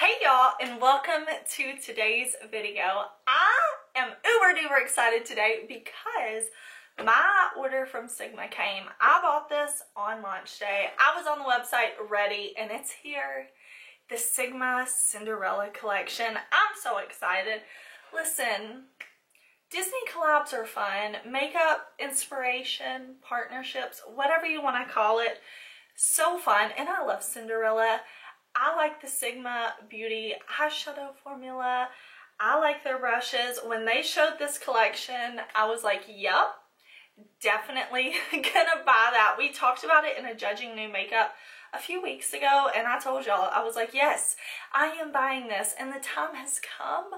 Hey y'all, and welcome to today's video. I am uber duper excited today because my order from Sigma came. I bought this on launch day. I was on the website ready and it's here. The Sigma Cinderella collection. I'm so excited. Listen, Disney collabs are fun. Makeup, inspiration, partnerships, whatever you want to call it. So fun, and I love Cinderella. I like the Sigma Beauty eyeshadow formula. I like their brushes. When they showed this collection, I was like, yep, definitely gonna buy that. We talked about it in a Judging New Makeup a few weeks ago, and I told y'all, I was like, yes, I am buying this, and the time has come.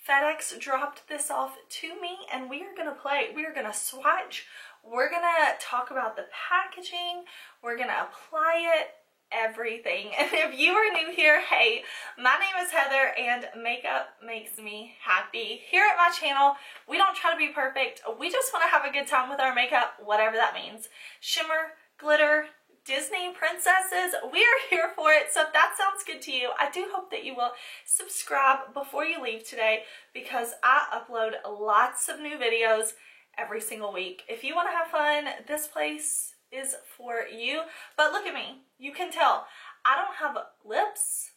FedEx dropped this off to me, and we are gonna play. We are gonna swatch. We're gonna talk about the packaging. We're gonna apply it. Everything. And if you are new here, hey, my name is Heather and makeup makes me happy. Here at my channel, we don't try to be perfect. We just want to have a good time with our makeup, whatever that means. Shimmer, glitter, Disney princesses, we are here for it. So if that sounds good to you, I do hope that you will subscribe before you leave today because I upload lots of new videos every single week. If you want to have fun, this place is for you. But look at me. You can tell I don't have lips,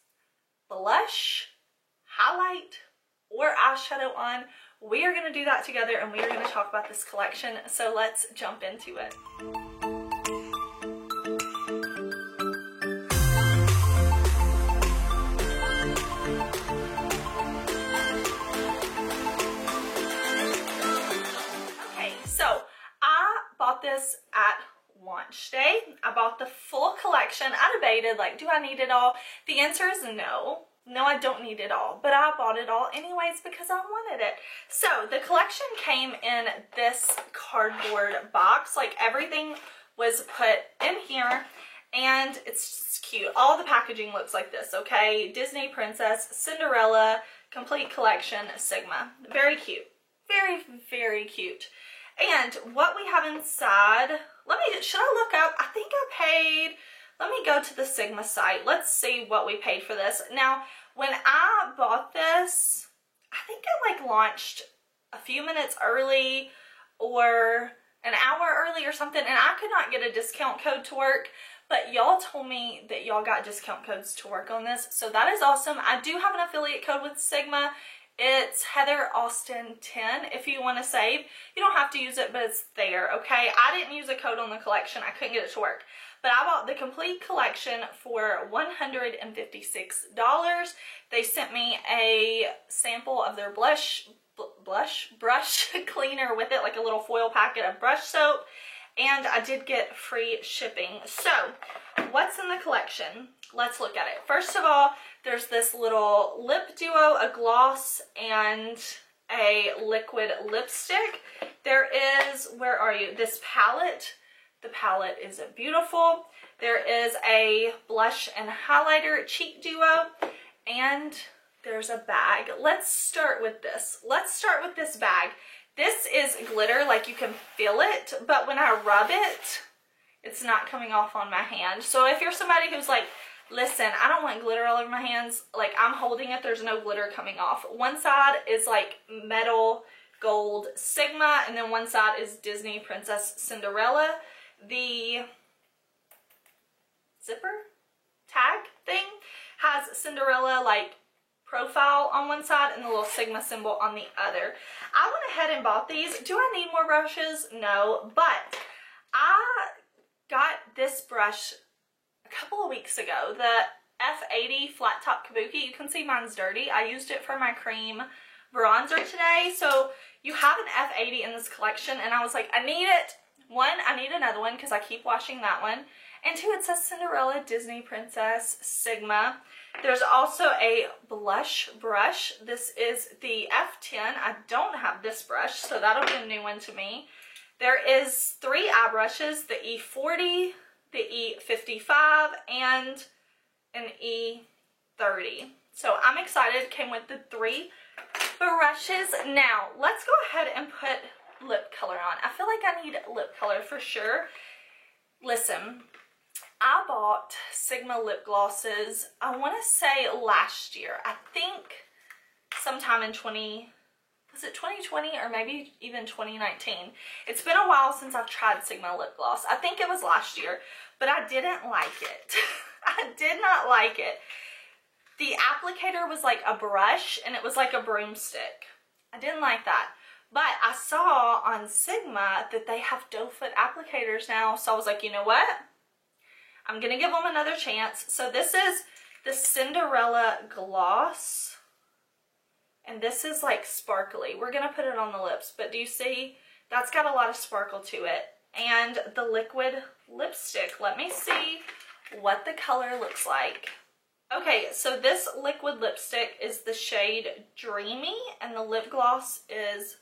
blush, highlight, or eyeshadow on. We are going to do that together and we are going to talk about this collection. So let's jump into it. Okay, so I bought this at launch day. I bought the full collection. I debated, like, do I need it all? The answer is no. No, I don't need it all, but I bought it all anyways because I wanted it. So the collection came in this cardboard box. Like, everything was put in here and it's just cute. All the packaging looks like this, okay? Disney Princess, Cinderella, complete collection, Sigma. Very cute. Very, very cute. And what we have inside, should I look up? I think I paid, let me go to the Sigma site. Let's see what we paid for this. Now, when I bought this, I think it like launched a few minutes early or an hour early or something, and I could not get a discount code to work, but y'all told me that y'all got discount codes to work on this, so that is awesome. I do have an affiliate code with Sigma. It's HeatherAustin10 if you want to save. You don't have to use it, but it's there, okay? I didn't use a code on the collection. I couldn't get it to work. But I bought the complete collection for $156. They sent me a sample of their brush cleaner with it, like a little foil packet of brush soap. And I did get free shipping. So, what's in the collection? Let's look at it. First of all, there's this little lip duo, a gloss, and a liquid lipstick. There is, where are you? This palette. The palette is beautiful. There is a blush and highlighter cheek duo, and there's a bag. Let's start with this. Let's start with this bag. This is glitter, like you can feel it, but when I rub it, it's not coming off on my hand. So if you're somebody who's like, listen, I don't want glitter all over my hands, like I'm holding it, there's no glitter coming off. One side is like metal gold Sigma, and then one side is Disney Princess Cinderella. The zipper tag thing has Cinderella like profile on one side and the little Sigma symbol on the other. I went ahead and bought these. Do I need more brushes? No, but I got this brush a couple of weeks ago, the F80 flat top kabuki. You can see mine's dirty. I used it for my cream bronzer today. So you have an F80 in this collection, and I was like, I need it. One, I need another one because I keep washing that one. And two, it says Cinderella, Disney Princess, Sigma. There's also a blush brush. This is the F10. I don't have this brush, so that'll be a new one to me. There is 3 eye brushes, the E40, the E55, and an E30. So I'm excited. Came with the 3 brushes. Now, let's go ahead and put lip color on. I feel like I need lip color for sure. Listen, I bought Sigma lip glosses, I want to say last year. I think sometime in was it 2020 or maybe even 2019? It's been a while since I've tried Sigma lip gloss. I think it was last year, but I didn't like it. I did not like it. The applicator was like a brush and it was like a broomstick. I didn't like that. But I saw on Sigma that they have doe foot applicators now, so I was like, you know what? I'm gonna give them another chance. So this is the Cinderella gloss, and this is like sparkly. We're gonna put it on the lips, but do you see? That's got a lot of sparkle to it. And the liquid lipstick. Let me see what the color looks like. Okay, so this liquid lipstick is the shade Dreamy, and the lip gloss is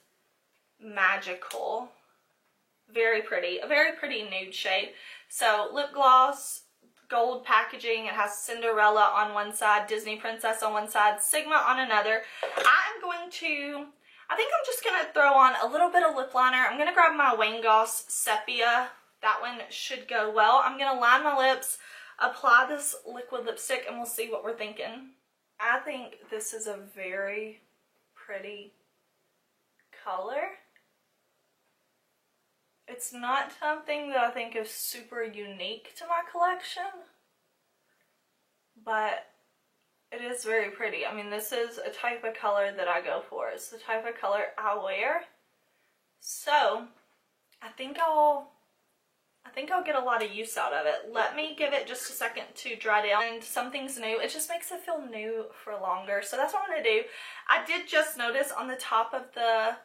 Magical. Very pretty, a very pretty nude shade. So lip gloss, gold packaging. It has Cinderella on one side, Disney Princess on one side, Sigma on another. I think I'm just going to throw on a little bit of lip liner. I'm going to grab my Wayne Goss Sepia. That one should go well. I'm going to line my lips, apply this liquid lipstick, and we'll see what we're thinking. I think this is a very pretty color. It's not something that I think is super unique to my collection, but it is very pretty. I mean, this is a type of color that I go for. It's the type of color I wear. So I think I'll get a lot of use out of it. Let me give it just a second to dry down. And something's new. It just makes it feel new for longer. So that's what I'm going to do. I did just notice on the top of the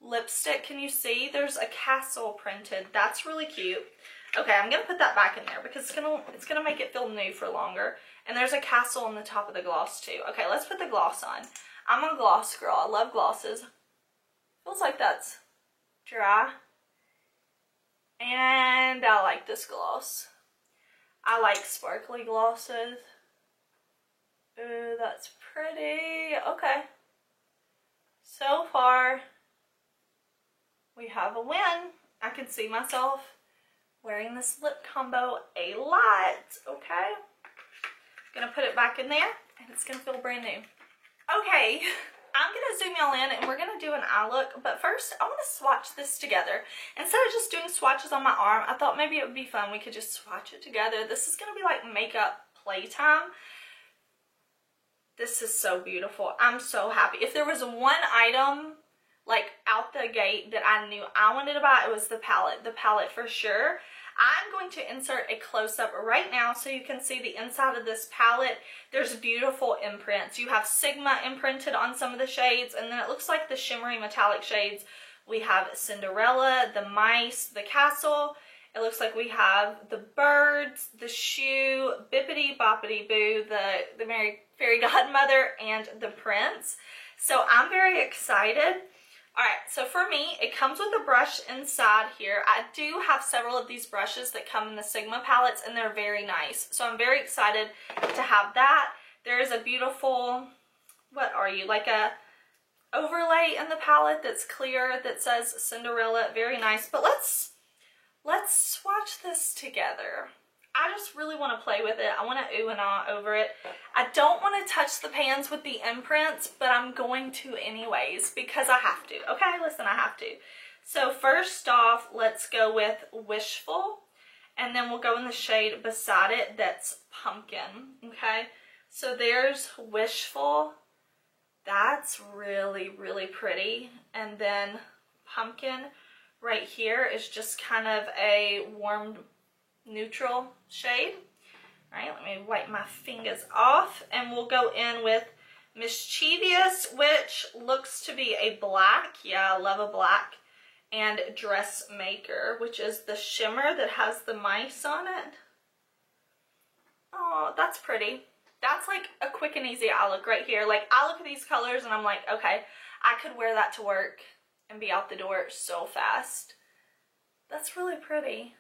lipstick, can you see there's a castle printed? That's really cute. Okay, I'm gonna put that back in there because it's gonna make it feel new for longer. And there's a castle on the top of the gloss too. Okay, let's put the gloss on. I'm a gloss girl. I love glosses. Feels like that's dry. And I like this gloss. I like sparkly glosses. Ooh, that's pretty. Okay. So far, we have a win. I can see myself wearing this lip combo a lot, okay? Gonna put it back in there, and it's gonna feel brand new. Okay, I'm gonna zoom y'all in, and we're gonna do an eye look, but first, I wanna swatch this together. Instead of just doing swatches on my arm, I thought maybe it would be fun. We could just swatch it together. This is gonna be like makeup playtime. This is so beautiful. I'm so happy. If there was one item like out the gate that I knew I wanted to buy, it was the palette. The palette for sure. I'm going to insert a close-up right now so you can see the inside of this palette. There's beautiful imprints. You have Sigma imprinted on some of the shades, and then it looks like the shimmery metallic shades. We have Cinderella, the mice, the castle. It looks like we have the birds, the shoe, Bippity Boppity Boo, the fairy godmother, and the prince. So I'm very excited. Alright, so for me, it comes with a brush inside here. I do have several of these brushes that come in the Sigma palettes, and they're very nice. So I'm very excited to have that. There is a beautiful, what are you, like a overlay in the palette that's clear that says Cinderella. Very nice. But let's swatch this together. I just really want to play with it. I want to ooh and ah over it. I don't want to touch the pans with the imprints, but I'm going to anyways because I have to. Okay, listen, I have to. So first off, let's go with Wishful, and then we'll go in the shade beside it that's Pumpkin. Okay, so there's Wishful. That's really, really pretty. And then Pumpkin right here is just kind of a warm neutral shade. All right, let me wipe my fingers off, and we'll go in with Mischievous, which looks to be a black. Yeah, I love a black. And Dressmaker, which is the shimmer that has the mice on it. Oh, that's pretty. That's like a quick and easy eye look right here. Like, I look at these colors and I'm like, okay, I could wear that to work and be out the door so fast. That's really pretty.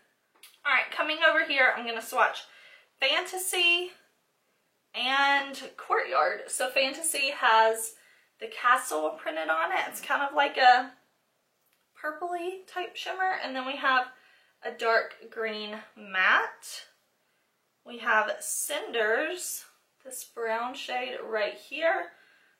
All right, coming over here, I'm gonna swatch Fantasy and Courtyard. So Fantasy has the castle printed on it. It's kind of like a purpley type shimmer. And then we have a dark green matte. We have Cinders, this brown shade right here.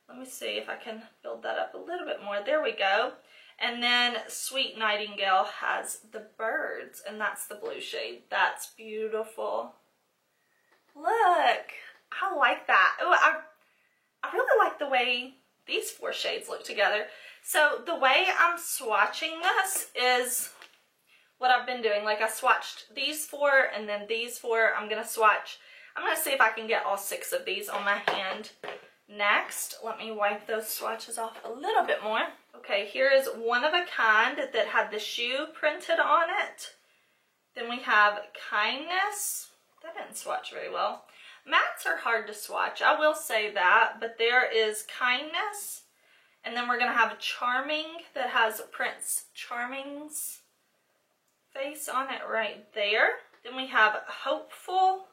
Let me see if I can build that up a little bit more. There we go. And then Sweet Nightingale has the birds, and that's the blue shade. That's beautiful. Look, I like that. Oh, I really like the way these 4 shades look together. So the way I'm swatching this is what I've been doing. Like I swatched these 4 and then these 4. I'm going to swatch. I'm going to see if I can get all 6 of these on my hand. Next, let me wipe those swatches off a little bit more. Okay, here is One of a Kind that had the shoe printed on it. Then we have Kindness. That didn't swatch very well. Mattes are hard to swatch, I will say that, but there is Kindness. And then we're going to have Charming that has Prince Charming's face on it right there. Then we have Hopeful,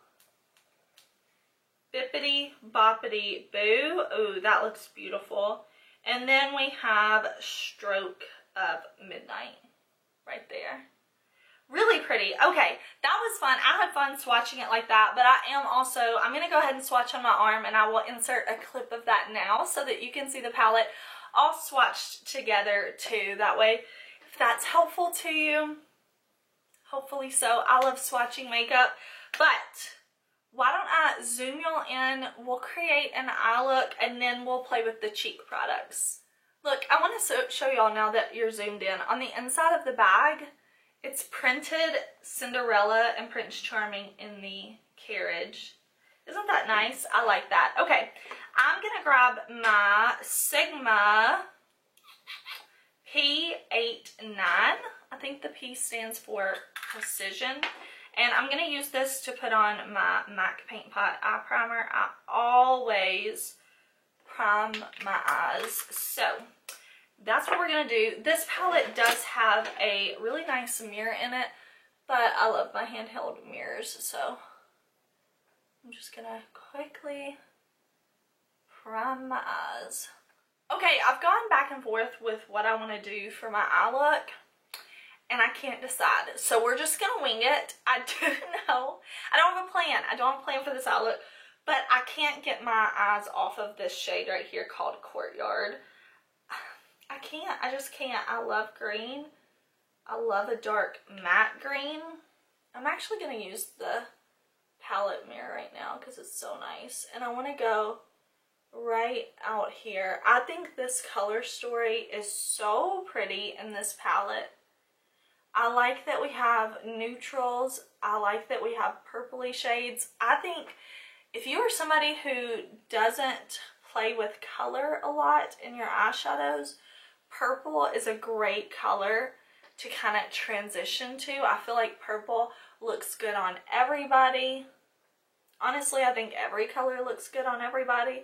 Bippity Boppity Boo. Ooh, that looks beautiful. And then we have Stroke of Midnight right there. Really pretty. Okay, that was fun. I had fun swatching it like that, but I'm going to go ahead and swatch on my arm, and I will insert a clip of that now so that you can see the palette all swatched together too. That way, if that's helpful to you, hopefully so. I love swatching makeup, but why don't I zoom y'all in, we'll create an eye look, and then we'll play with the cheek products. Look, I want to show y'all now that you're zoomed in. On the inside of the bag, it's printed Cinderella and Prince Charming in the carriage. Isn't that nice? I like that. Okay, I'm going to grab my Sigma P89. I think the P stands for precision. And I'm going to use this to put on my MAC Paint Pot Eye Primer. I always prime my eyes. So that's what we're going to do. This palette does have a really nice mirror in it, but I love my handheld mirrors, so I'm just going to quickly prime my eyes. Okay, I've gone back and forth with what I want to do for my eye look, and I can't decide. So we're just going to wing it. I do know, I don't have a plan. I don't have a plan for this eye look, but I can't get my eyes off of this shade right here called Courtyard. I can't. I just can't. I love green. I love a dark matte green. I'm actually going to use the palette mirror right now because it's so nice. And I want to go right out here. I think this color story is so pretty in this palette. I like that we have neutrals. I like that we have purpley shades. I think if you are somebody who doesn't play with color a lot in your eyeshadows, purple is a great color to kind of transition to. I feel like purple looks good on everybody. Honestly, I think every color looks good on everybody,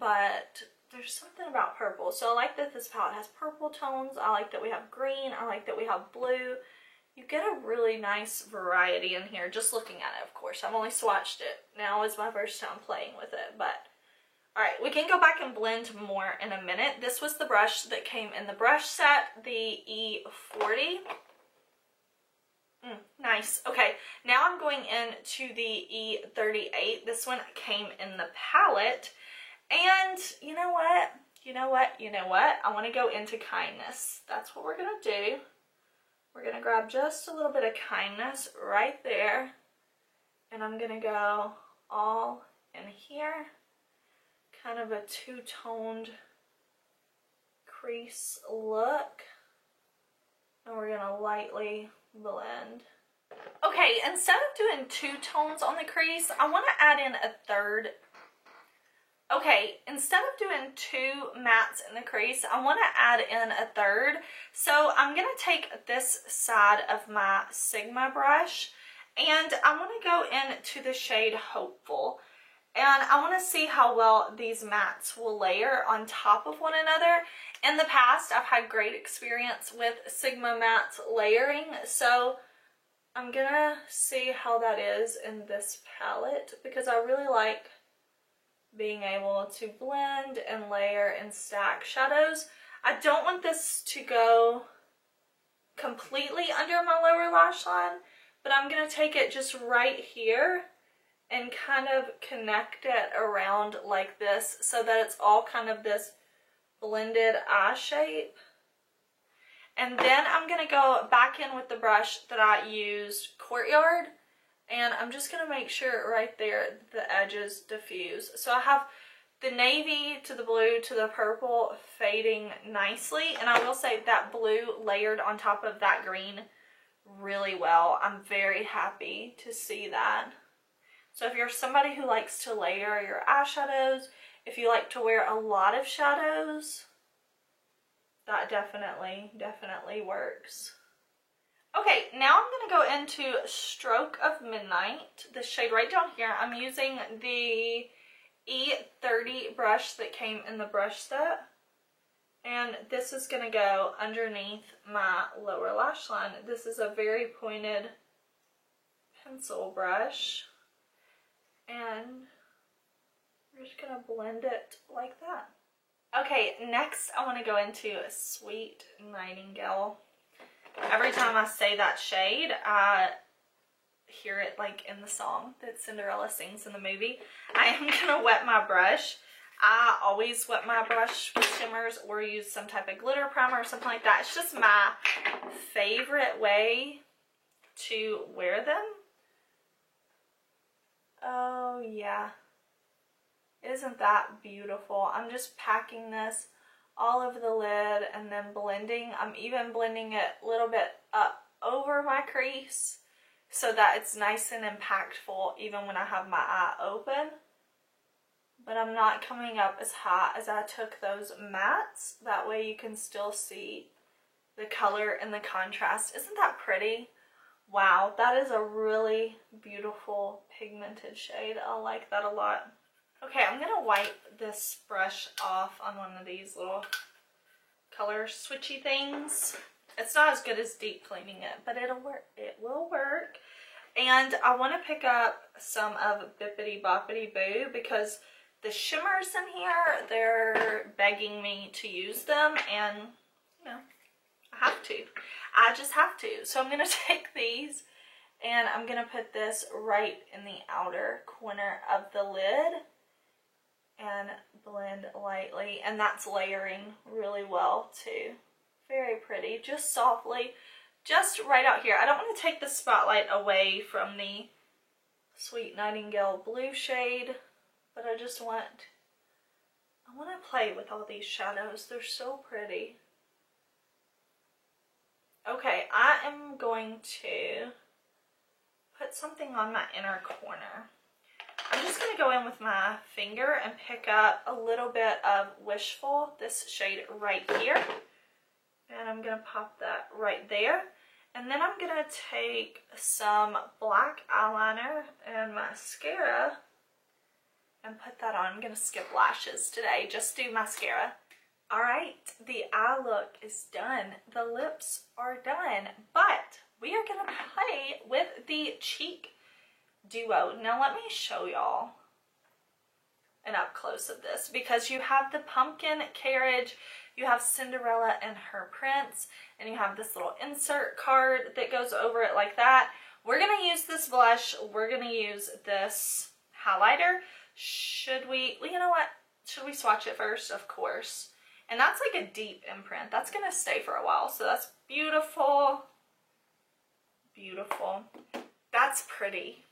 but there's something about purple. So I like that this palette has purple tones. I like that we have green. I like that we have blue. You get a really nice variety in here just looking at it, of course. I've only swatched it. Now is my first time playing with it, but alright, we can go back and blend more in a minute. This was the brush that came in the brush set, the E40. Nice. Okay, now I'm going into the E38. This one came in the palette. And you know what? I want to go into Kindness. That's what we're going to do. We're going to grab just a little bit of Kindness right there. And I'm going to go all in here. Kind of a two-toned crease look. And we're going to lightly blend. Okay, instead of doing two tones on the crease, I want to add in a third. Okay, instead of doing two mattes in the crease, I want to add in a third. So I'm going to take this side of my Sigma brush and I want to go into the shade Hopeful. And I want to see how well these mattes will layer on top of one another. In the past, I've had great experience with Sigma mattes layering, so I'm going to see how that is in this palette because I really like being able to blend and layer and stack shadows. I don't want this to go completely under my lower lash line, but I'm going to take it just right here and kind of connect it around like this so that it's all kind of this blended eye shape. And then I'm going to go back in with the brush that I used, Courtyard, and I'm just going to make sure right there the edges diffuse. So I have the navy to the blue to the purple fading nicely, and I will say that blue layered on top of that green really well. I'm very happy to see that. So if you're somebody who likes to layer your eyeshadows, if you like to wear a lot of shadows, that definitely works. Okay, now I'm going to go into Stroke of Midnight, the shade right down here. I'm using the E30 brush that came in the brush set. And this is going to go underneath my lower lash line. This is a very pointed pencil brush. And we're just going to blend it like that. Okay, next I want to go into Sweet Nightingale. Every time I say that shade, I hear it like in the song that Cinderella sings in the movie. I am going to wet my brush. I always wet my brush with shimmers or use some type of glitter primer or something like that. It's just my favorite way to wear them. Oh yeah. Isn't that beautiful? I'm just packing this all over the lid and then blending. I'm even blending it a little bit up over my crease so that it's nice and impactful even when I have my eye open. But I'm not coming up as high as I took those mattes. That way you can still see the color and the contrast. Isn't that pretty? Wow, that is a really beautiful pigmented shade. I like that a lot. Okay, I'm going to wipe this brush off on one of these little color switchy things. It's not as good as deep cleaning it, but it'll work. It will work. And I want to pick up some of Bippity Boppity Boo because the shimmers in here, they're begging me to use them, and you know, I have to. I just have to. So I'm going to take these and I'm going to put this right in the outer corner of the lid and blend lightly, and that's layering really well too. Very pretty, just softly, just right out here. I don't want to take the spotlight away from the Sweet Nightingale blue shade, but I want to play with all these shadows. They're so pretty. Okay, I am going to put something on my inner corner. I'm just going to go in with my finger and pick up a little bit of Wishful, this shade right here. And I'm going to pop that right there. And then I'm going to take some black eyeliner and mascara and put that on. I'm going to skip lashes today, just do mascara. Alright, the eye look is done. The lips are done. But we are going to play with the cheek duo. Now let me show y'all an up close of this, because you have the pumpkin carriage, you have Cinderella and her prince, and you have this little insert card that goes over it like that. We're going to use this blush. We're going to use this highlighter. Should we, well, you know what? Should we swatch it first? Of course. And that's like a deep imprint. That's going to stay for a while. So that's beautiful. Beautiful. That's pretty.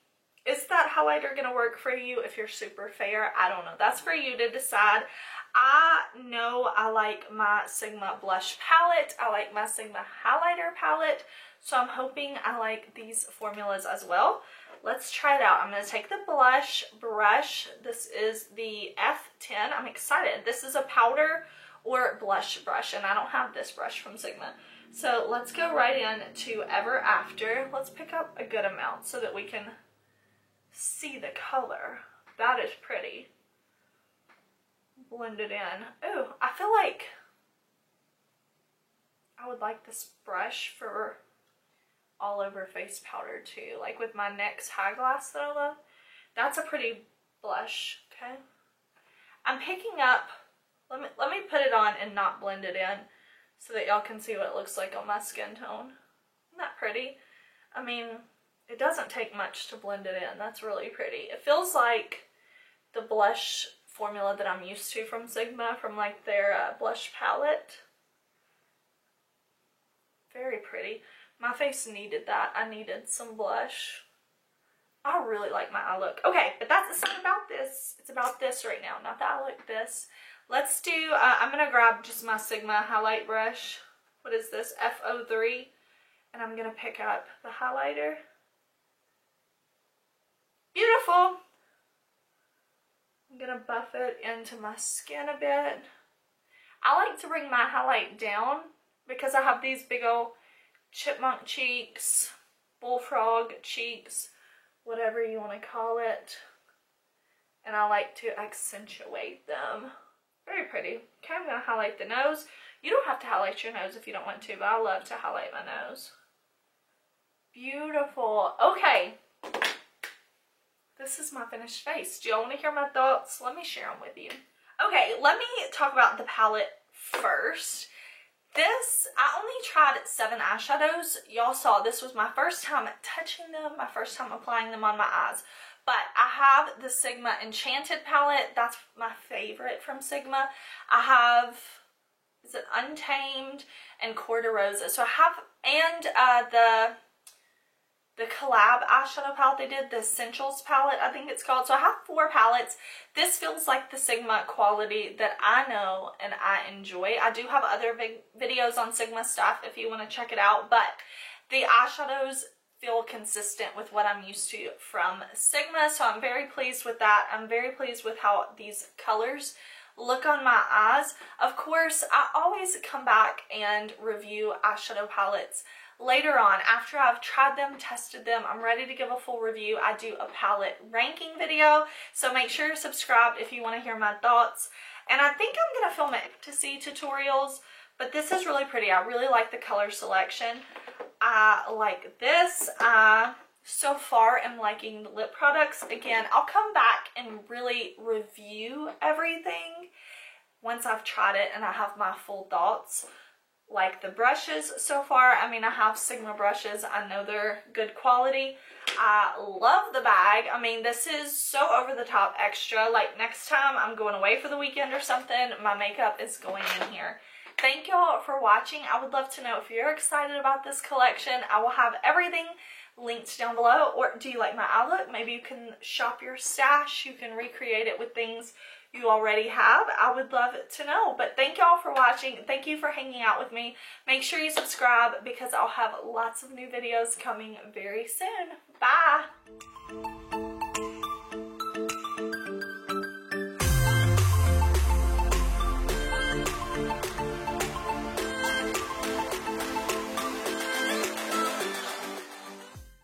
Is that highlighter going to work for you if you're super fair? I don't know. That's for you to decide. I know I like my Sigma blush palette. I like my Sigma highlighter palette. So I'm hoping I like these formulas as well. Let's try it out. I'm going to take the blush brush. This is the F10. I'm excited. This is a powder or blush brush, and I don't have this brush from Sigma. So let's go right in to Ever After. Let's pick up a good amount so that we can see the color. That is pretty. Blend it in. Oh, I feel like I would like this brush for all over face powder too, like with my NYX High Glass that I love. That's a pretty blush. Okay, I'm picking up, let me put it on and not blend it in so that y'all can see what it looks like on my skin tone. Isn't that pretty? I mean, It doesn't take much to blend it in. That's really pretty. It feels like the blush formula that I'm used to from Sigma, from like their blush palette. Very pretty. My face needed that. I needed some blush. I really like my eye look. Okay, but it's not about this. It's about this right now, not the eye look, this. Let's do, I'm going to grab just my Sigma highlight brush. What is this? F03. And I'm going to pick up the highlighter. Beautiful. I'm going to buff it into my skin a bit. I like to bring my highlight down because I have these big old chipmunk cheeks, bullfrog cheeks, whatever you want to call it. And I like to accentuate them. Very pretty. Okay, I'm going to highlight the nose. You don't have to highlight your nose if you don't want to, but I love to highlight my nose. Beautiful. Okay. This is my finished face. Do y'all want to hear my thoughts? Let me share them with you. Okay, let me talk about the palette first. This, I only tried 7 eyeshadows. Y'all saw this was my first time touching them, my first time applying them on my eyes. But I have the Sigma Enchanted palette. That's my favorite from Sigma. I have, is it Untamed and Coeur de Rosa. So I have, and the collab eyeshadow palette they did, the Essentials palette, I think it's called. So I have 4 palettes. This feels like the Sigma quality that I know and I enjoy. I do have other videos on Sigma stuff if you want to check it out, but the eyeshadows feel consistent with what I'm used to from Sigma, so I'm very pleased with that. I'm very pleased with how these colors look on my eyes. Of course, I always come back and review eyeshadow palettes later on after I've tried them, tested them. I'm ready to give a full review. I do a palette ranking video, so make sure you're subscribed if you want to hear my thoughts. And I think I'm going to film fantasy tutorials, but this is really pretty. I really like the color selection. I like this. So far am liking the lip products. Again, I'll come back and really review everything once I've tried it and I have my full thoughts. Like the brushes so far, I mean, I have Sigma brushes. I know they're good quality. I love the bag. I mean, this is so over the top extra. Like next time I'm going away for the weekend or something, my makeup is going in here. Thank y'all for watching. I would love to know if you're excited about this collection. I will have everything linked down below. Or do you like my eye look? Maybe you can shop your stash. You can recreate it with things you already have. I would love to know. But thank y'all for watching. Thank you for hanging out with me. Make sure you subscribe because I'll have lots of new videos coming very soon. Bye!